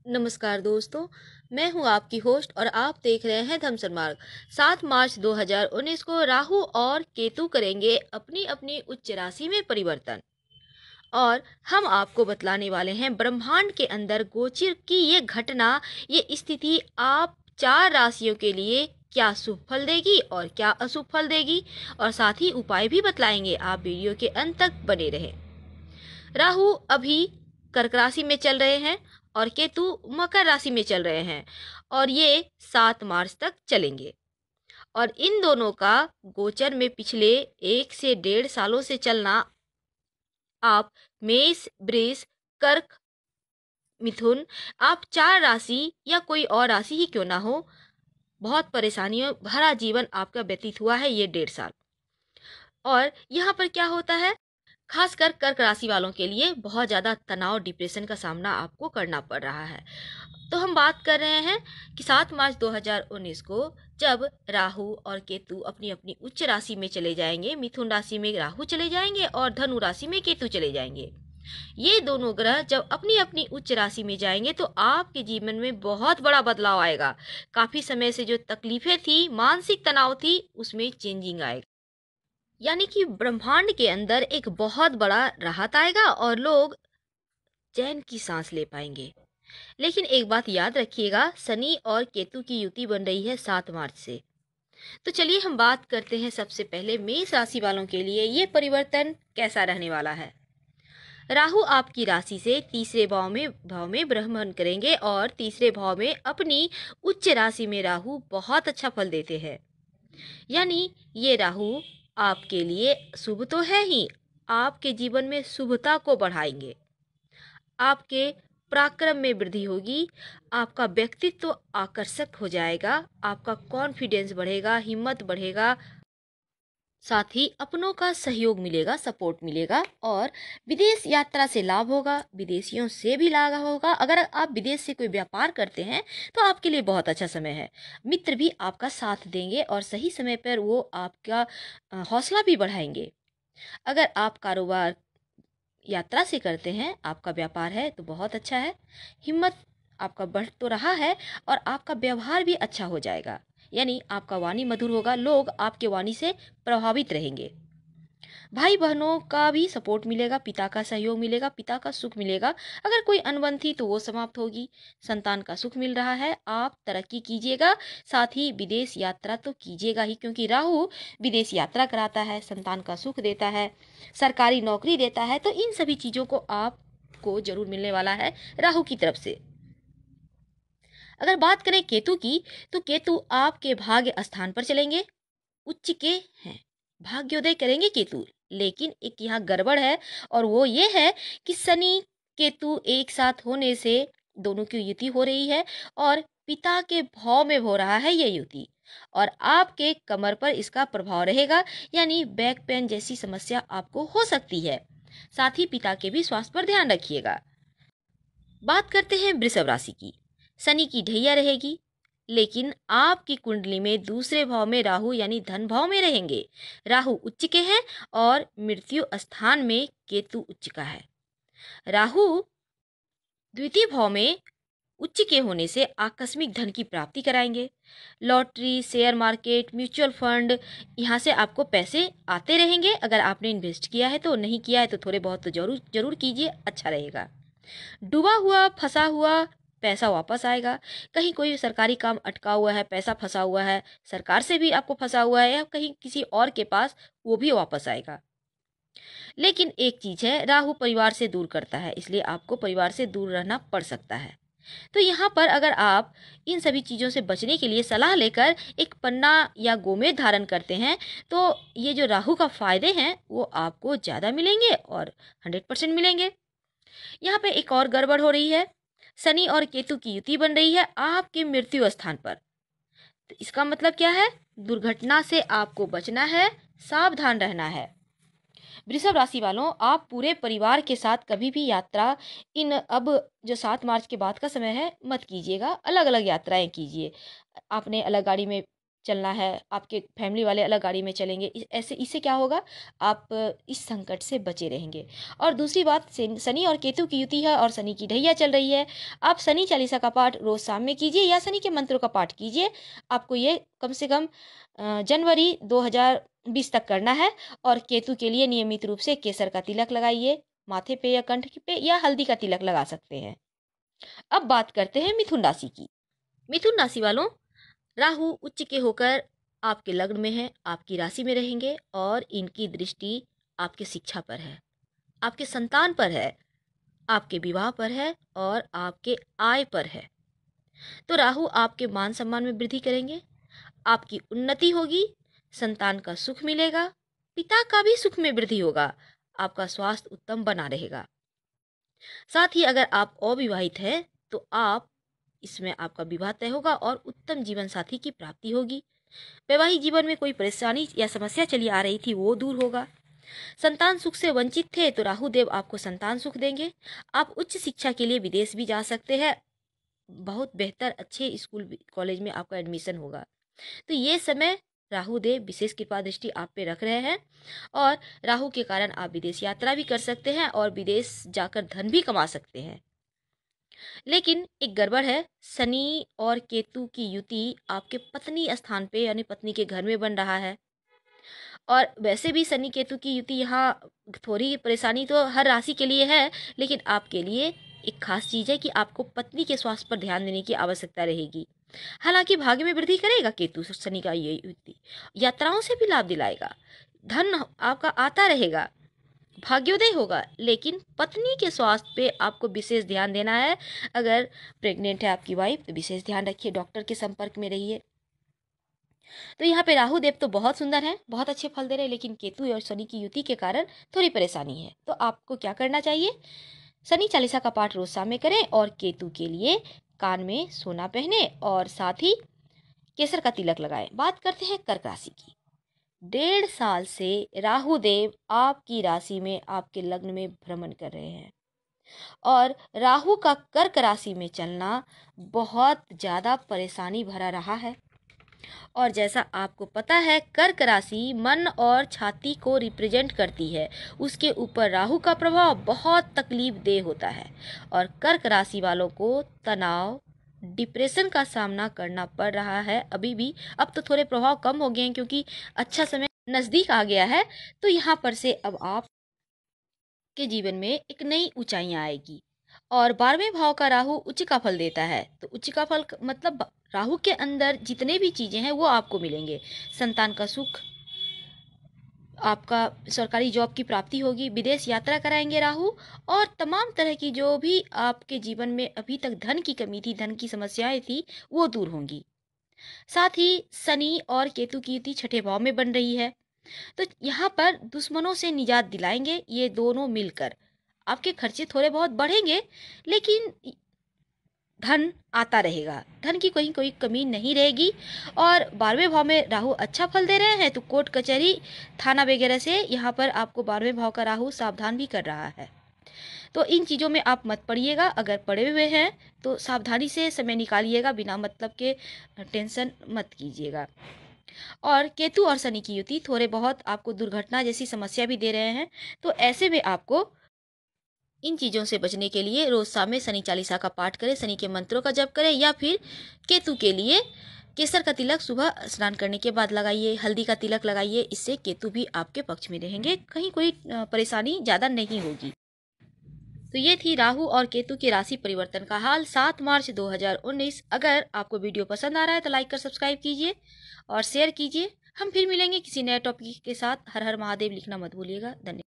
नमस्कार दोस्तों, मैं हूं आपकी होस्ट और आप देख रहे हैं धर्मसन्मार्ग। 7 मार्च 2019 को राहु और केतु करेंगे अपनी अपनी उच्च राशि में परिवर्तन। और हम आपको बतलाने वाले हैं ब्रह्मांड के अंदर गोचर की ये घटना, ये स्थिति आप 4 राशियों के लिए क्या शुभ फल देगी और क्या अशुभ फल देगी, और साथ ही उपाय भी बतलाएंगे। आप वीडियो के अंत तक बने रहें। राहु अभी कर्क राशि में चल रहे हैं और केतु मकर राशि में चल रहे हैं, और ये 7 मार्च तक चलेंगे। और इन दोनों का गोचर में पिछले 1 से 1.5 सालों से चलना, आप मेष, वृष, कर्क, मिथुन, आप 4 राशि या कोई और राशि ही क्यों ना हो, बहुत परेशानियों भरा जीवन आपका व्यतीत हुआ है ये 1.5 साल। और यहाँ पर क्या होता है, खासकर कर्क राशि वालों के लिए बहुत ज़्यादा तनाव, डिप्रेशन का सामना आपको करना पड़ रहा है। तो हम बात कर रहे हैं कि 7 मार्च 2019 को जब राहु और केतु अपनी अपनी उच्च राशि में चले जाएंगे, मिथुन राशि में राहु चले जाएंगे और धनु राशि में केतु चले जाएंगे। ये दोनों ग्रह जब अपनी अपनी उच्च राशि में जाएंगे तो आपके जीवन में बहुत बड़ा बदलाव आएगा। काफी समय से जो तकलीफें थी, मानसिक तनाव थी, उसमें चेंजिंग आएगा। यानी कि ब्रह्मांड के अंदर एक बहुत बड़ा राहत आएगा और लोग चैन की सांस ले पाएंगे। लेकिन एक बात याद रखिएगा, शनि और केतु की युति बन रही है 7 मार्च से। तो चलिए हम बात करते हैं सबसे पहले मेष राशि वालों के लिए ये परिवर्तन कैसा रहने वाला है। राहु आपकी राशि से तीसरे भाव में भ्रमण करेंगे और तीसरे भाव में अपनी उच्च राशि में राहु बहुत अच्छा फल देते हैं। यानी ये राहु आपके लिए शुभ तो है ही, आपके जीवन में शुभता को बढ़ाएंगे, आपके पराक्रम में वृद्धि होगी, आपका व्यक्तित्व आकर्षक हो जाएगा, आपका कॉन्फिडेंस बढ़ेगा, हिम्मत बढ़ेगा, साथ ही अपनों का सहयोग मिलेगा, सपोर्ट मिलेगा, और विदेश यात्रा से लाभ होगा, विदेशियों से भी लाभ होगा। अगर आप विदेश से कोई व्यापार करते हैं तो आपके लिए बहुत अच्छा समय है। मित्र भी आपका साथ देंगे और सही समय पर वो आपका हौसला भी बढ़ाएंगे। अगर आप कारोबार यात्रा से करते हैं, आपका व्यापार है, तो बहुत अच्छा है। हिम्मत आपका बढ़ तो रहा है और आपका व्यवहार भी अच्छा हो जाएगा। यानी आपका वाणी मधुर होगा, लोग आपके वाणी से प्रभावित रहेंगे। भाई बहनों का भी सपोर्ट मिलेगा, पिता का सहयोग मिलेगा, पिता का सुख मिलेगा। अगर कोई अनबन थी तो वो समाप्त होगी। संतान का सुख मिल रहा है, आप तरक्की कीजिएगा। साथ ही विदेश यात्रा तो कीजिएगा ही, क्योंकि राहु विदेश यात्रा कराता है, संतान का सुख देता है, सरकारी नौकरी देता है। तो इन सभी चीज़ों को आपको जरूर मिलने वाला है राहु की तरफ से। अगर बात करें केतु की, तो केतु आपके भाग्य स्थान पर चलेंगे, उच्च के हैं, भाग्योदय करेंगे केतु। लेकिन एक यहाँ गड़बड़ है, और वो ये है कि शनि केतु एक साथ होने से दोनों की युति हो रही है और पिता के भाव में हो रहा है ये युति, और आपके कमर पर इसका प्रभाव रहेगा। यानी बैक पेन जैसी समस्या आपको हो सकती है। साथ ही पिता के भी स्वास्थ्य पर ध्यान रखिएगा। बात करते हैं वृषभ राशि की। शनि की ढैया रहेगी, लेकिन आपकी कुंडली में दूसरे भाव में राहु यानी धन भाव में रहेंगे। राहु उच्च के हैं और मृत्यु स्थान में केतु उच्च का है। राहु द्वितीय भाव में उच्च के होने से आकस्मिक धन की प्राप्ति कराएंगे। Lottery, share market, mutual fund, यहाँ से आपको पैसे आते रहेंगे। अगर आपने इन्वेस्ट किया है तो, नहीं किया है तो थोड़े बहुत तो जरूर जरूर कीजिए, अच्छा रहेगा। डूबा हुआ, फंसा हुआ पैसा वापस आएगा। कहीं कोई सरकारी काम अटका हुआ है, पैसा फंसा हुआ है, सरकार से भी आपको फंसा हुआ है या कहीं किसी और के पास, वो भी वापस आएगा। लेकिन एक चीज है, राहु परिवार से दूर करता है, इसलिए आपको परिवार से दूर रहना पड़ सकता है। तो यहाँ पर अगर आप इन सभी चीज़ों से बचने के लिए सलाह लेकर एक पन्ना या गोमेद धारण करते हैं, तो ये जो राहु का फायदे हैं वो आपको ज़्यादा मिलेंगे और 100% मिलेंगे। यहाँ पे एक और गड़बड़ हो रही है, शनि और केतु की युति बन रही है आपके मृत्यु स्थान पर। तो इसका मतलब क्या है, दुर्घटना से आपको बचना है, सावधान रहना है। वृषभ राशि वालों, आप पूरे परिवार के साथ कभी भी यात्रा इन अब जो 7 मार्च के बाद का समय है मत कीजिएगा। अलग अलग यात्राएं कीजिए। आपने अलग गाड़ी में चलना है, आपके फैमिली वाले अलग गाड़ी में चलेंगे, ऐसे इससे क्या होगा, आप इस संकट से बचे रहेंगे। और दूसरी बात, शनि और केतु की युति है और शनि की ढैया चल रही है। आप शनि चालीसा का पाठ रोज शाम में कीजिए या शनि के मंत्रों का पाठ कीजिए। आपको ये कम से कम जनवरी 2020 तक करना है। और केतु के लिए नियमित रूप से केसर का तिलक लगाइए, माथे पे या कंठ पे, या हल्दी का तिलक लगा सकते हैं। अब बात करते हैं मिथुन राशि की। मिथुन राशि वालों, राहु उच्च के होकर आपके लग्न में है, आपकी राशि में रहेंगे और इनकी दृष्टि आपके शिक्षा पर है, आपके संतान पर है, आपके विवाह पर है और आपके आय पर है। तो राहु आपके मान सम्मान में वृद्धि करेंगे, आपकी उन्नति होगी, संतान का सुख मिलेगा, पिता का भी सुख में वृद्धि होगा, आपका स्वास्थ्य उत्तम बना रहेगा। साथ ही अगर आप अविवाहित हैं तो आप इसमें आपका विवाह तय होगा और उत्तम जीवन साथी की प्राप्ति होगी। वैवाहिक जीवन में कोई परेशानी या समस्या चली आ रही थी वो दूर होगा। संतान सुख से वंचित थे तो राहु देव आपको संतान सुख देंगे। आप उच्च शिक्षा के लिए विदेश भी जा सकते हैं, बहुत बेहतर अच्छे स्कूल कॉलेज में आपका एडमिशन होगा। तो ये समय राहु देव विशेष कृपा दृष्टि आप पे रख रहे हैं और राहु के कारण आप विदेश यात्रा भी कर सकते हैं और विदेश जाकर धन भी कमा सकते हैं। लेकिन एक गड़बड़ है, शनि और केतु की युति आपके पत्नी स्थान पे यानी पत्नी के घर में बन रहा है। और वैसे भी शनि केतु की युति यहाँ थोड़ी परेशानी तो हर राशि के लिए है, लेकिन आपके लिए एक खास चीज है कि आपको पत्नी के स्वास्थ्य पर ध्यान देने की आवश्यकता रहेगी। हालांकि भाग्य में वृद्धि करेगा केतु शनि का ये युति, यात्राओं से भी लाभ दिलाएगा, धन आपका आता रहेगा, भाग्योदय होगा, लेकिन पत्नी के स्वास्थ्य पे आपको विशेष ध्यान देना है। अगर प्रेग्नेंट है आपकी वाइफ तो विशेष ध्यान रखिए, डॉक्टर के संपर्क में रहिए। तो यहाँ पे राहु देव तो बहुत सुंदर है, बहुत अच्छे फल दे रहे हैं, लेकिन केतु और शनि की युति के कारण थोड़ी परेशानी है। तो आपको क्या करना चाहिए, शनि चालीसा का पाठ रोज शाम में करें और केतु के लिए कान में सोना पहने और साथ ही केसर का तिलक लगाएं। बात करते हैं कर्क राशि की। 1.5 साल से राहु देव आपकी राशि में आपके लग्न में भ्रमण कर रहे हैं और राहु का कर्क राशि में चलना बहुत ज्यादा परेशानी भरा रहा है। और जैसा आपको पता है, कर्क राशि मन और छाती को रिप्रेजेंट करती है, उसके ऊपर राहु का प्रभाव बहुत तकलीफ देह होता है और कर्क राशि वालों को तनाव, डिप्रेशन का सामना करना पड़ रहा है अभी भी। अब तो थोड़े प्रभाव कम हो गए हैं क्योंकि अच्छा समय नजदीक आ गया है। तो यहाँ पर से अब आप के जीवन में एक नई ऊंचाइयां आएगी। और 12वें भाव का राहु उच्च का फल देता है, तो उच्च का फल मतलब राहु के अंदर जितने भी चीजें हैं वो आपको मिलेंगे। संतान का सुख, आपका सरकारी जॉब की प्राप्ति होगी, विदेश यात्रा कराएंगे राहु, और तमाम तरह की जो भी आपके जीवन में अभी तक धन की कमी थी, धन की समस्याएं थी, वो दूर होंगी। साथ ही शनि और केतु की युति छठे भाव में बन रही है, तो यहाँ पर दुश्मनों से निजात दिलाएंगे ये दोनों मिलकर। आपके खर्चे थोड़े बहुत बढ़ेंगे लेकिन धन आता रहेगा, धन की कहीं कोई कमी नहीं रहेगी। और 12वें भाव में राहु अच्छा फल दे रहे हैं तो कोर्ट कचहरी थाना वगैरह से यहाँ पर आपको 12वें भाव का राहु सावधान भी कर रहा है। तो इन चीज़ों में आप मत पड़िएगा, अगर पड़े हुए हैं तो सावधानी से समय निकालिएगा, बिना मतलब के टेंशन मत कीजिएगा। और केतु और शनि की युति थोड़े बहुत आपको दुर्घटना जैसी समस्या भी दे रहे हैं, तो ऐसे में आपको इन चीज़ों से बचने के लिए रोज शाम में शनि चालीसा का पाठ करें, शनि के मंत्रों का जप करें, या फिर केतु के लिए केसर का तिलक सुबह स्नान करने के बाद लगाइए, हल्दी का तिलक लगाइए। इससे केतु भी आपके पक्ष में रहेंगे, कहीं कोई परेशानी ज़्यादा नहीं होगी। तो ये थी राहु और केतु के राशि परिवर्तन का हाल 7 मार्च 2019। अगर आपको वीडियो पसंद आ रहा है तो लाइक कर सब्सक्राइब कीजिए और शेयर कीजिए। हम फिर मिलेंगे किसी नए टॉपिक के साथ। हर हर महादेव लिखना मत भूलिएगा। धन्यवाद।